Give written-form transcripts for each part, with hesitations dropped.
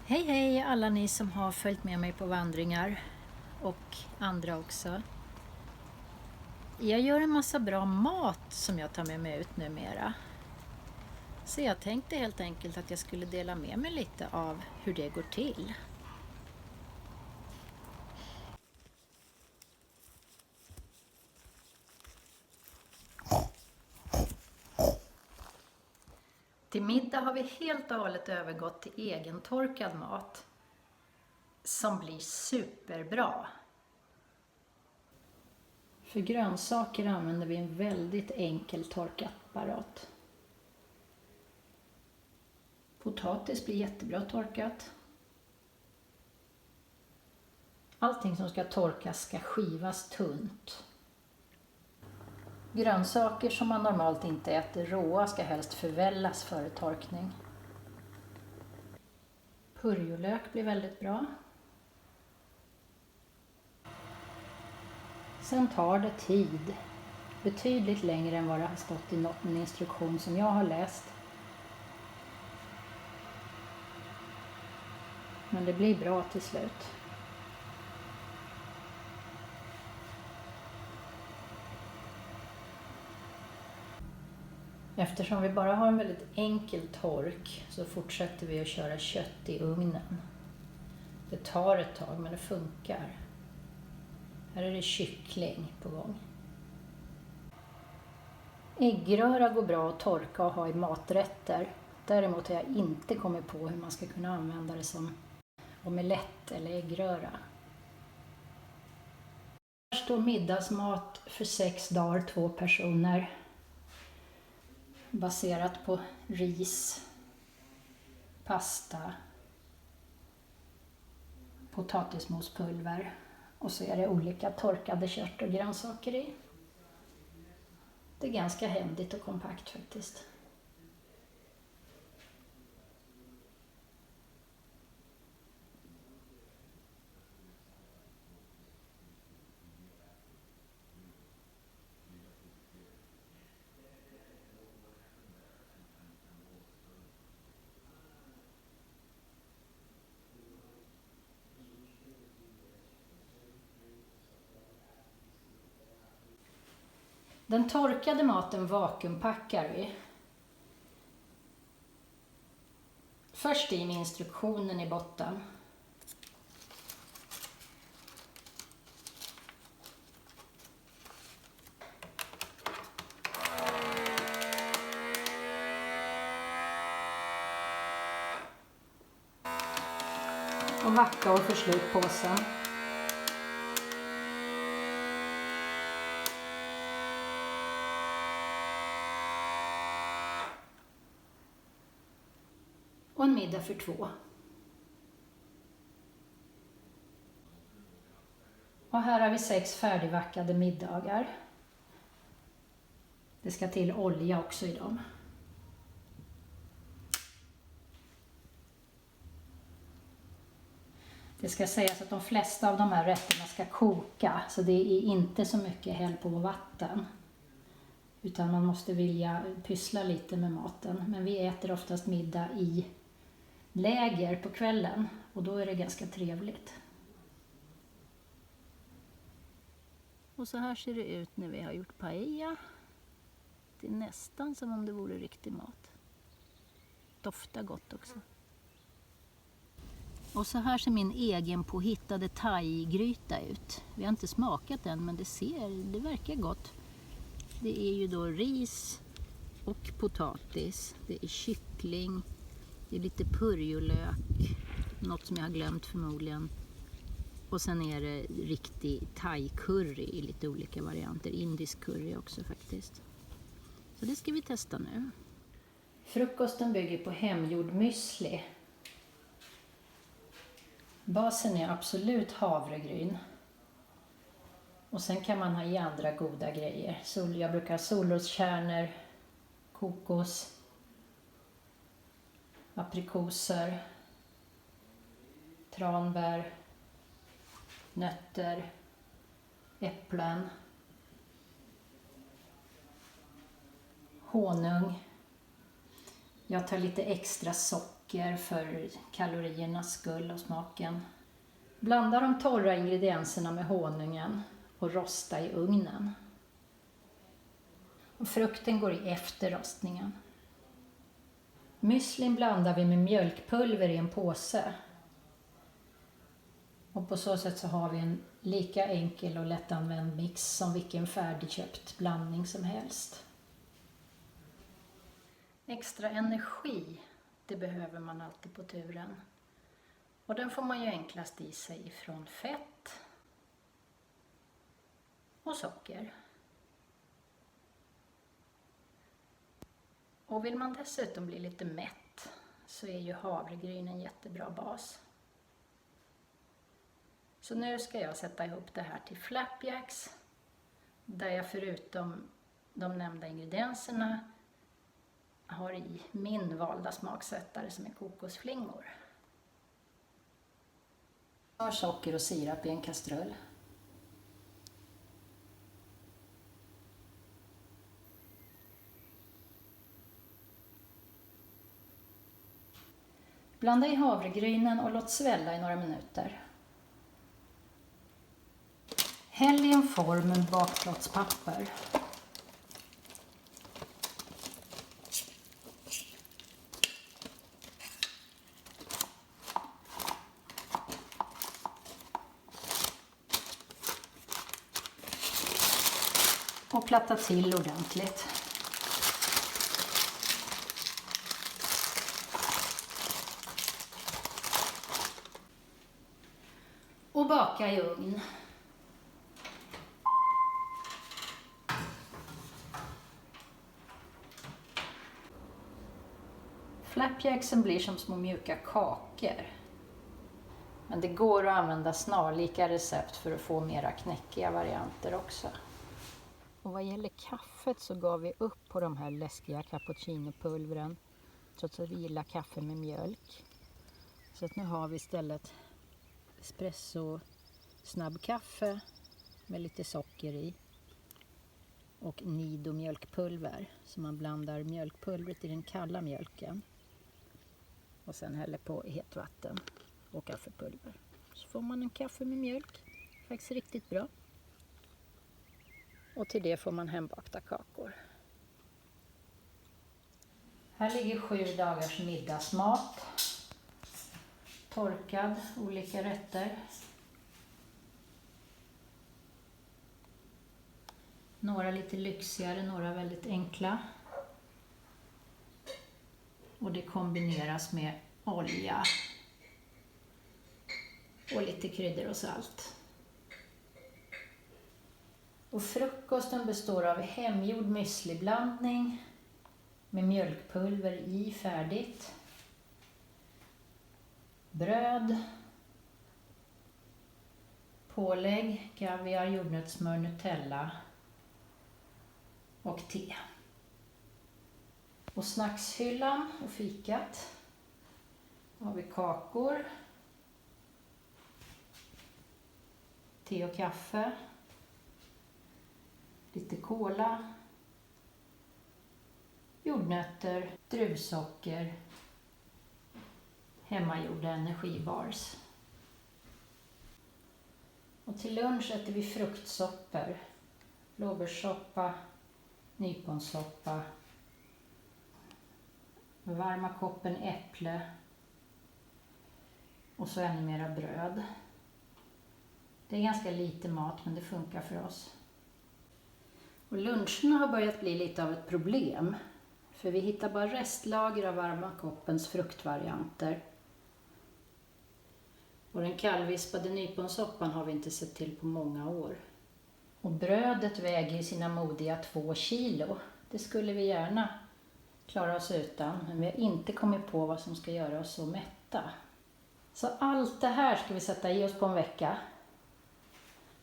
Hej hej alla ni som har följt med mig på vandringar och andra också. Jag gör en massa bra mat som jag tar med mig ut numera. Så jag tänkte helt enkelt att jag skulle dela med mig lite av hur det går till. Till middag har vi helt och hållet övergått till egentorkad mat som blir superbra. För grönsaker använder vi en väldigt enkel torkapparat. Potatis blir jättebra torkat. Allting som ska torkas ska skivas tunt. Grönsaker som man normalt inte äter råa ska helst förvällas före torkning. Purjolök blir väldigt bra. Sen tar det tid, betydligt längre än vad det har stått i någon instruktion som jag har läst. Men det blir bra till slut. Eftersom vi bara har en väldigt enkel tork så fortsätter vi att köra kött i ugnen. Det tar ett tag men det funkar. Här är det kyckling på gång. Äggröra går bra att torka och ha i maträtter. Däremot har jag inte kommit på hur man ska kunna använda det som omelett eller äggröra. Här står middagsmat för 6 dagar, 2 personer. Baserat på ris, pasta, potatismospulver och så är det olika torkade kött och grönsaker i. Det är ganska händigt och kompakt faktiskt. Den torkade maten vakuumpackar vi. Först in instruktionen i botten. Och vacka och förslut påsen. Och en middag för 2. Och här har vi 6 färdigvackade middagar. Det ska till olja också i dem. Det ska sägas att de flesta av de här rätterna ska koka, så det är inte så mycket häll på vatten. Utan man måste vilja pyssla lite med maten. Men vi äter oftast middag i läger på kvällen och då är det ganska trevligt. Och så här ser det ut när vi har gjort paella. Det är nästan som om det vore riktig mat. Doftar gott också. Och så här ser min egen påhittade thai-gryta ut. Vi har inte smakat den men det verkar gott. Det är ju då ris och potatis. Det är kyckling. Det är lite purjolök. Något som jag har glömt förmodligen. Och sen är det riktig thai-curry i lite olika varianter. Indisk curry också faktiskt. Så det ska vi testa nu. Frukosten bygger på hemgjord müsli. Basen är absolut havregryn. Och sen kan man ha i andra goda grejer. Jag brukar ha solroskärnor, kokos, aprikoser, tranbär, nötter, äpplen, honung. Jag tar lite extra socker socker för kaloriernas skull och smaken. Blanda de torra ingredienserna med honungen och rosta i ugnen. Och frukten går i efter rostningen. Müslin blandar vi med mjölkpulver i en påse. Och på så sätt så har vi en lika enkel och lättanvänd mix som vilken färdigköpt blandning som helst. Extra energi, det behöver man alltid på turen. Och den får man ju enklast i sig från fett och socker. Och vill man dessutom bli lite mätt så är ju havregryn en jättebra bas. Så nu ska jag sätta ihop det här till flapjacks, där jag förutom de nämnda ingredienserna har i min valda smaksättare som är kokosflingor. Jag har socker och sirap i en kastrull. Blanda i havregrynen och låt svälla i några minuter. Häll i en form med bakplåtspapper. Och platta till ordentligt. Och baka i ugn. Flapjacksen blir som små mjuka kakor. Men det går att använda snarlika recept för att få mera knäckiga varianter också. Och vad gäller kaffet så gav vi upp på de här läskiga cappuccinopulvren, trots att vi gillar kaffe med mjölk. Så att nu har vi istället espresso snabbkaffe med lite socker i och Nido mjölkpulver. Så man blandar mjölkpulvret i den kalla mjölken och sen häller på hetvatten och kaffepulver. Så får man en kaffe med mjölk, faktiskt riktigt bra. Och till det får man hembakta kakor. Här ligger 7 dagars middagsmat. Torkad, olika rätter. Några lite lyxigare, några väldigt enkla. Och det kombineras med olja och lite kryddor och salt. Och frukosten består av hemgjord müsliblandning med mjölkpulver i färdigt. Bröd, pålägg, kaviar, jordnötssmör, Nutella och te. Och snackshyllan och fikat. Då har vi kakor, te och kaffe, lite cola, jordnötter, druvsocker, hemmagjorda energibars. Och till lunch äter vi fruktsoppor, blåbärssoppa, nyponsoppa, varma koppen äpple och så ännu mera bröd. Det är ganska lite mat men det funkar för oss. Och luncherna har börjat bli lite av ett problem. För vi hittar bara restlager av varma koppens fruktvarianter. Och den kallvispade nyponsoppan har vi inte sett till på många år. Och brödet väger sina modiga 2 kilo. Det skulle vi gärna klara oss utan. Men vi har inte kommit på vad som ska göra oss så mätta. Så allt det här ska vi sätta i oss på en vecka.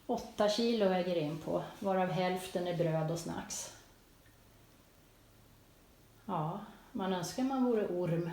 8 kilo väger in på, varav hälften är bröd och snacks. Ja, man önskar man vore orm.